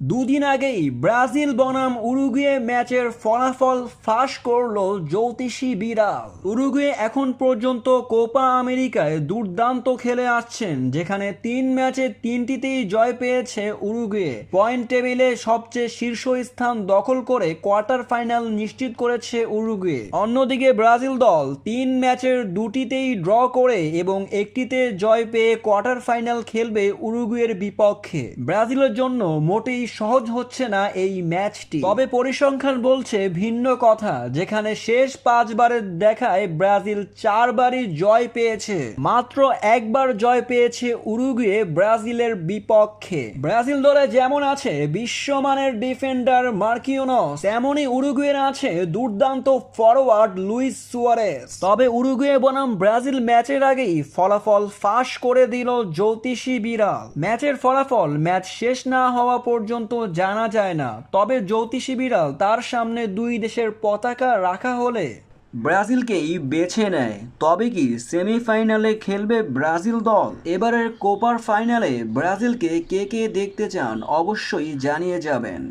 দুদিন আগেই ব্রাজিল বনাম উরুগুয়ে ম্যাচের ফলাফল ফাঁস করলো জ্যোতিষী বিড়াল। উরুগুয়ে এখন পর্যন্ত কোপা আমেরিকায় দুর্দান্ত খেলে আসছেন, যেখানে 3 ম্যাচে 3টিতেই জয় পেয়েছে উরুগুয়ে। পয়েন্ট টেবিলে সবচেয়ে শীর্ষ স্থান দখল করে কোয়ার্টার ফাইনাল নিশ্চিত করেছে উরুগুয়ে। অন্যদিকে ব্রাজিল দল 3 ম্যাচের 2টিতেই ড্র করে এবং একটিতে জয় পেয়ে কোয়ার্টার ফাইনাল খেলবে উরুগুয়ের বিপক্ষে। ব্রাজিলের জন্য মোটেই সহজ হচ্ছে না এই ম্যাচটি, তবে পরিসংখ্যান বলছে ভিন্ন কথা, যেখানে শেষ 5বারের দেখায় ব্রাজিল 4বারই জয় পেয়েছে, মাত্র একবার জয় পেয়েছে উরুগুয়ে ব্রাজিলের বিপক্ষে। ব্রাজিল দলে যেমন আছে বিশ্বমানের ডিফেন্ডার মার্কিওনস, তেমনই উরুগুয়ের আছে দুর্দান্ত ফরওয়ার্ড লুইস সুয়ারেস। তবে উরুগুয়ে বনাম ব্রাজিল ম্যাচের আগেই ফলাফল ফাঁস করে দিল জ্যোতিষী বিড়াল। ম্যাচের ফলাফল ম্যাচ শেষ না হওয়া পর্যন্ত জানা যায় না, তবে জ্যোতিষী বিড়াল তার সামনে দুই দেশের পতাকা রাখা হলে ব্রাজিলকেই বেছে নেয়। তবে কি সেমিফাইনালে খেলবে ব্রাজিল দল? এবারের কোপার ফাইনালে ব্রাজিলকে কে কে দেখতে চান অবশ্যই জানিয়ে যাবেন।